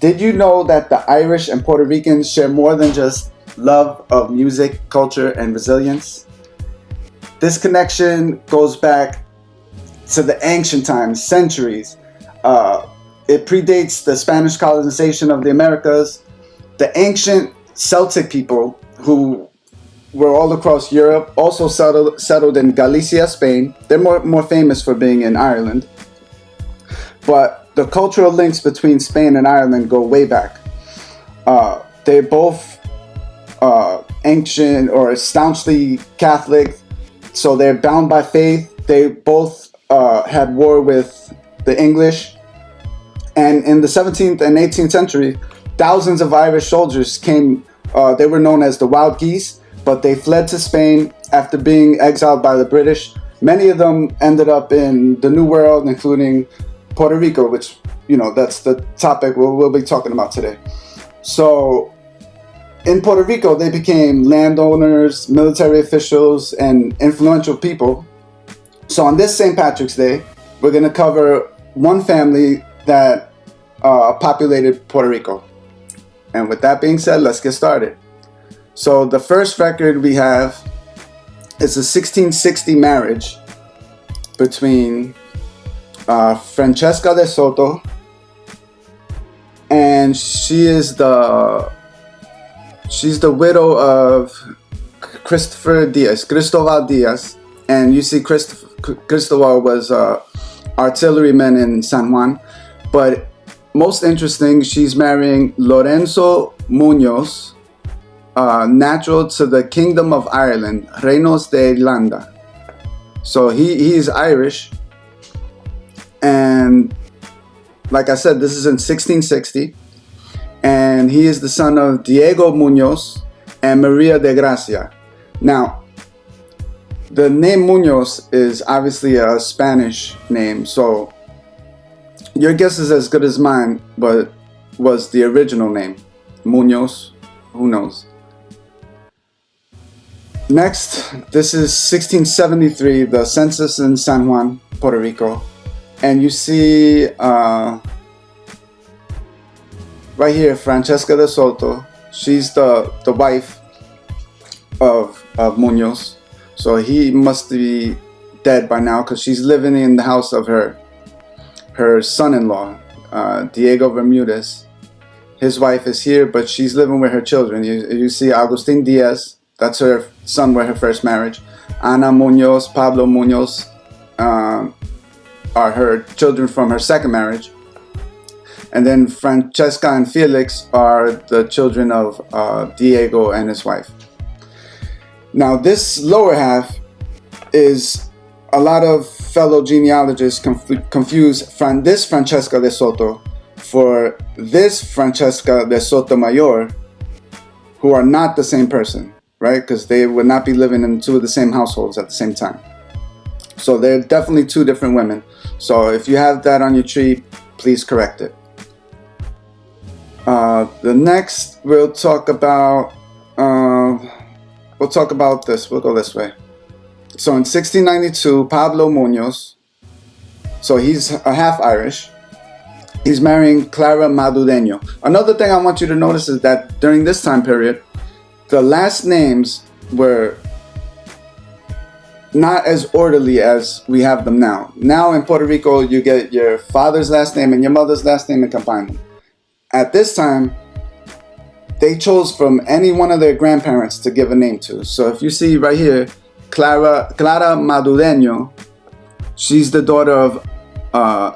Did you know that the Irish and Puerto Ricans share more than just love of music, culture, and resilience? This connection goes back to the ancient times, centuries. It predates the Spanish colonization of the Americas. The ancient Celtic people who were all across Europe also settled in Galicia, Spain. They're more famous for being in Ireland. But the cultural links between Spain and Ireland go way back. They're both ancient or staunchly Catholic, so they're bound by faith. They both had war with the English. And in the 17th and 18th century, thousands of Irish soldiers came. They were known as the Wild Geese, but they fled to Spain after being exiled by the British. Many of them ended up in the New World, including Puerto Rico, which, that's the topic we'll be talking about today. So in Puerto Rico, they became landowners, military officials, and influential people. So on this St. Patrick's Day, we're going to cover one family that populated Puerto Rico. And with that being said, let's get started. So the first record we have is a 1660 marriage between Francesca de Soto, and she's the widow of Cristobal Diaz, and you see Cristobal was artilleryman in San Juan. But most interesting, she's marrying Lorenzo Muñoz, natural to the Kingdom of Ireland, Reinos de Irlanda. So he's Irish. And like I said, this is in 1660. And he is the son of Diego Muñoz and Maria de Gracia. Now, the name Muñoz is obviously a Spanish name, so your guess is as good as mine, but was the original name Muñoz? Who knows? Next, this is 1673, the census in San Juan, Puerto Rico. And you see right here, Francesca de Soto. She's the wife of Muñoz. So he must be dead by now because she's living in the house of her son-in-law, Diego Bermudez. His wife is here, but she's living with her children. You see Agustin Diaz, that's her son with her first marriage. Ana Muñoz, Pablo Muñoz are her children from her second marriage. And then Francesca and Felix are the children of Diego and his wife. Now this lower half is a lot of fellow genealogists confuse this Francesca de Soto for this Francesca de Sotomayor, who are not the same person, right? Because they would not be living in two of the same households at the same time. So they're definitely two different women. So if you have that on your tree, please correct it. The next we'll talk about this. We'll go this way. So in 1692, Pablo Muñoz, so he's a half Irish, he's marrying Clara Madureño. Another thing I want you to notice is that during this time period, the last names were not as orderly as we have them now. Now in Puerto Rico, you get your father's last name and your mother's last name and combine them. At this time, they chose from any one of their grandparents to give a name to. So if you see right here, Clara Madureño, she's the daughter of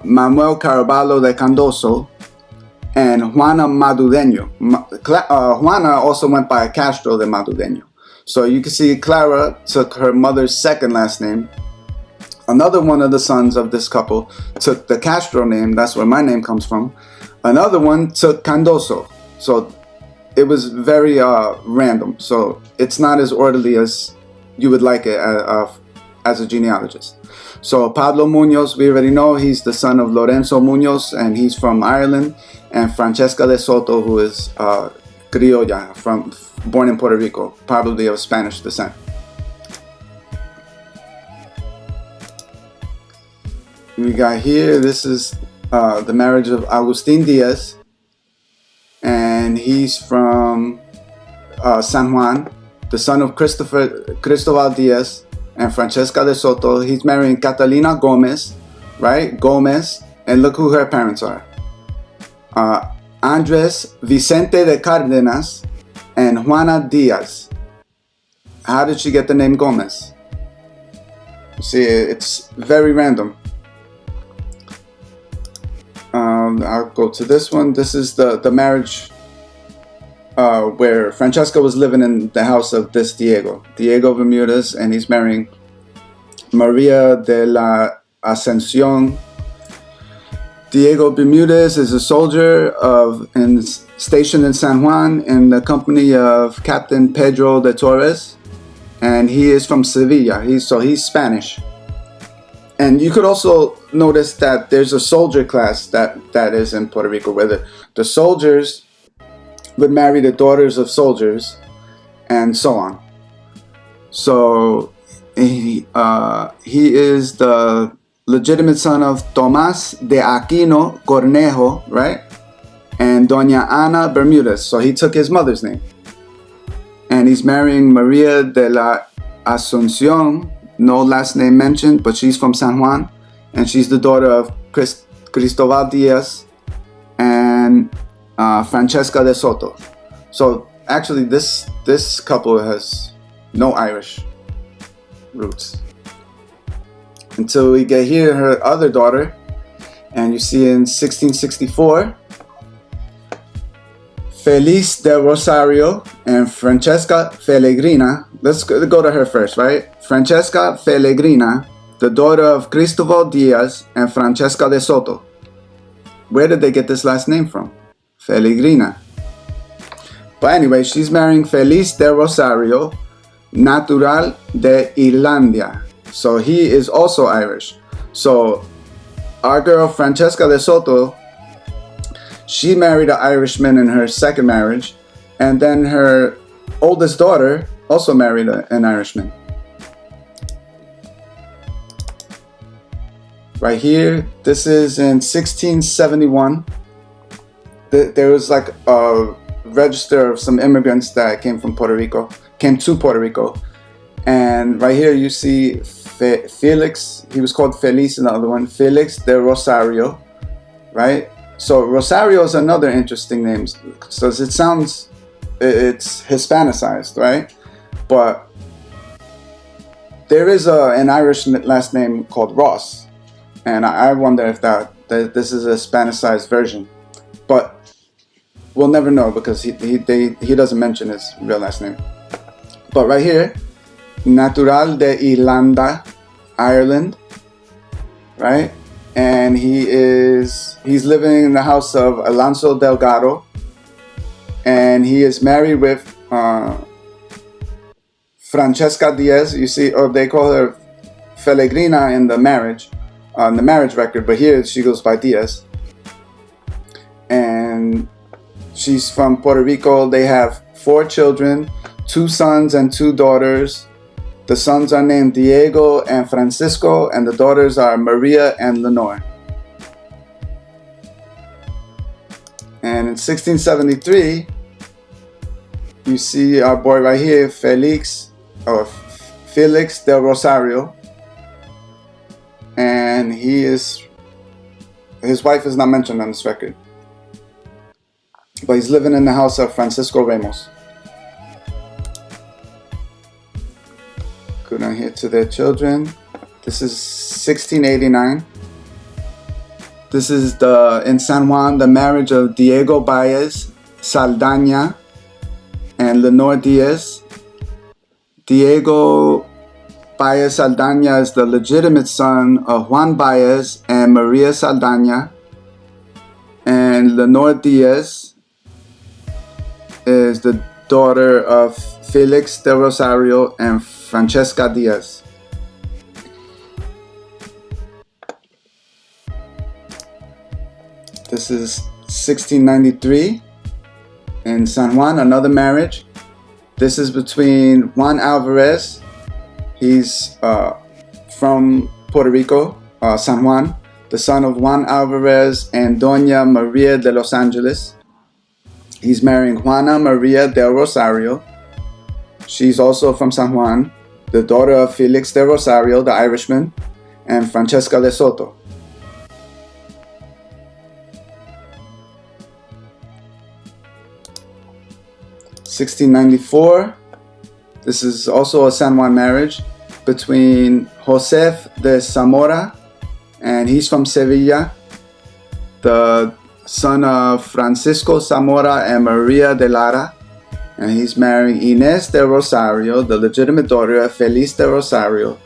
Manuel Caraballo de Candoso and Juana Madureño. Juana also went by Castro de Madureño. So you can see Clara took her mother's second last name. Another one of the sons of this couple took the Castro name. That's where my name comes from. Another one took Candoso. So it was very random. So it's not as orderly as you would like it as a genealogist. So Pablo Muñoz, we already know he's the son of Lorenzo Muñoz, and he's from Ireland. And Francesca de Soto, who is criolla, born in Puerto Rico, probably of Spanish descent. We got here, this is the marriage of Agustin Diaz and he's from San Juan, the son of Cristobal Diaz and Francesca de Soto. He's marrying Catalina Gomez, right? Gomez, and look who her parents are. Andres Vicente de Cardenas and Juana Diaz. How did she get the name Gomez? See, it's very random. I'll go to this one. This is the marriage where Francesca was living in the house of this Diego Bermudez, and he's marrying Maria de la Ascensión. Diego Bermudez is a soldier stationed in San Juan in the company of Captain Pedro de Torres, and he is from Sevilla. He's Spanish. And you could also notice that there's a soldier class that is in Puerto Rico, where the soldiers would marry the daughters of soldiers, and so on. So he is the legitimate son of Tomás de Aquino Cornejo, right? And Doña Ana Bermudez. So he took his mother's name. And he's marrying Maria de la Asunción, no last name mentioned, but she's from San Juan. And she's the daughter of Cristobal Diaz and Francesca de Soto. So actually this couple has no Irish roots. Until we get here, her other daughter, and you see in 1664, Feliz de Rosario and Francesca Pellegrina. Let's go to her first, right? Francesca Pellegrina, the daughter of Cristobal Diaz and Francesca de Soto. Where did they get this last name from? Pellegrina. But anyway, she's marrying Feliz de Rosario, natural de Irlanda. So he is also Irish. So our girl Francesca de Soto, she married an Irishman in her second marriage, and then her oldest daughter also married an Irishman. Right here, this is in 1671. There was like a register of some immigrants that came to Puerto Rico. And right here you see Felix, he was called Feliz in the other one, Felix de Rosario, right? So Rosario is another interesting name, so it sounds, it's Hispanicized, right? But there is an Irish last name called Ross, and I wonder if that this is a Hispanicized version, but we'll never know because he doesn't mention his real last name. But right here, natural de Irlanda, Ireland, right? And he's living in the house of Alonso Delgado, and he is married with Francesca Diaz. You see, or they call her Pellegrina in the marriage record, but here she goes by Diaz. And she's from Puerto Rico. They have 4 children, 2 sons and 2 daughters. The sons are named Diego and Francisco, and the daughters are Maria and Lenore. And in 1673, you see our boy right here, Felix de Rosario, and his wife is not mentioned on this record, but he's living in the house of Francisco Ramos. Go down here to their children. This is 1689. This is in San Juan, the marriage of Diego Baez Saldaña and Lenore Diaz. Diego Baez Saldaña is the legitimate son of Juan Baez and Maria Saldaña. And Lenore Diaz is the daughter of Felix de Rosario and Francesca Diaz. This is 1693 in San Juan, another marriage. This is between Juan Alvarez, he's from Puerto Rico, San Juan, the son of Juan Alvarez and Doña Maria de Los Angeles. He's marrying Juana Maria del Rosario. She's also from San Juan, the daughter of Felix de Rosario, the Irishman, and Francesca de Soto. (1694). This is also a San Juan marriage between Josef de Zamora, and he's from Sevilla, the son of Francisco Zamora and Maria de Lara, and he's marrying Inés de Rosario, the legitimate daughter of Feliz de Rosario,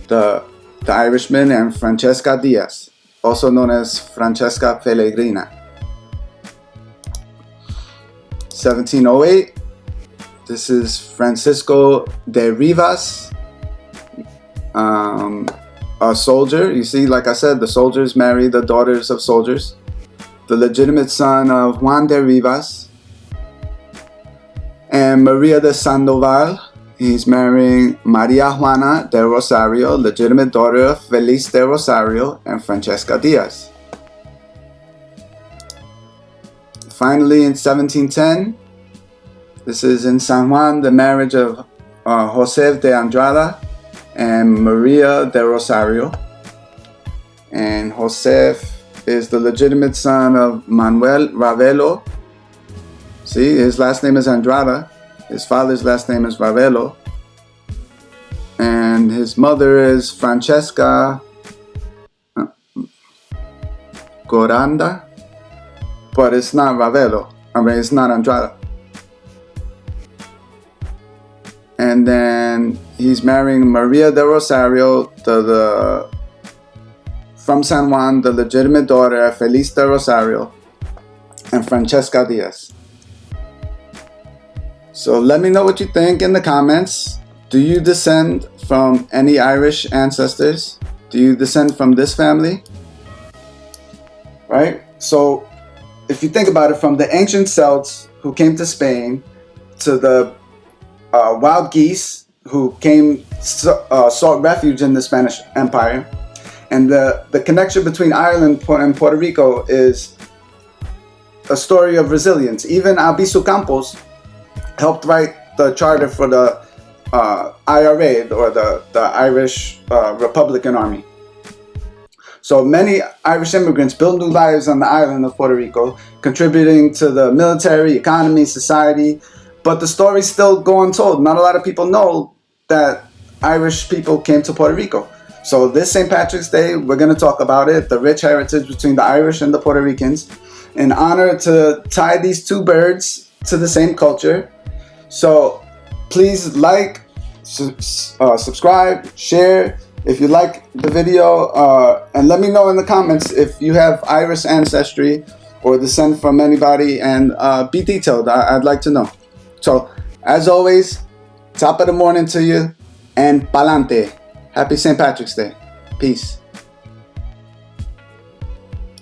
the Irishman, and Francesca Diaz, also known as Francesca Pellegrina. 1708. This is Francisco de Rivas, a soldier. You see, like I said, the soldiers marry the daughters of soldiers. The legitimate son of Juan de Rivas. And Maria de Sandoval. He's marrying Maria Juana de Rosario, legitimate daughter of Feliz de Rosario and Francesca Diaz. Finally, in 1710, this is in San Juan, the marriage of Josef de Andrada and Maria de Rosario. And Josef is the legitimate son of Manuel Ravelo. See, his last name is Andrada. His father's last name is Ravelo. And his mother is Francesca Goranda. But it's not Ravelo. It's not Andrada. And then he's marrying Maria de Rosario, from San Juan, the legitimate daughter of Feliz de Rosario and Francesca Diaz. So let me know what you think in the comments. Do you descend from any Irish ancestors? Do you descend from this family? Right? So if you think about it, from the ancient Celts who came to Spain to the wild geese who sought refuge in the Spanish Empire, and the connection between Ireland and Puerto Rico is a story of resilience. Even Albizu Campos helped write the charter for the IRA, or the Irish Republican Army. So many Irish immigrants built new lives on the island of Puerto Rico, contributing to the military, economy, society. But the story's still going untold. Not a lot of people know that Irish people came to Puerto Rico. So this St. Patrick's Day, we're going to talk about it, the rich heritage between the Irish and the Puerto Ricans, in honor to tie these two birds to the same culture. So please like, subscribe, share if you like the video, and let me know in the comments if you have Irish ancestry or descend from anybody, and be detailed. I'd like to know. So, as always, top of the morning to you, and pa'lante. Happy St. Patrick's Day. Peace.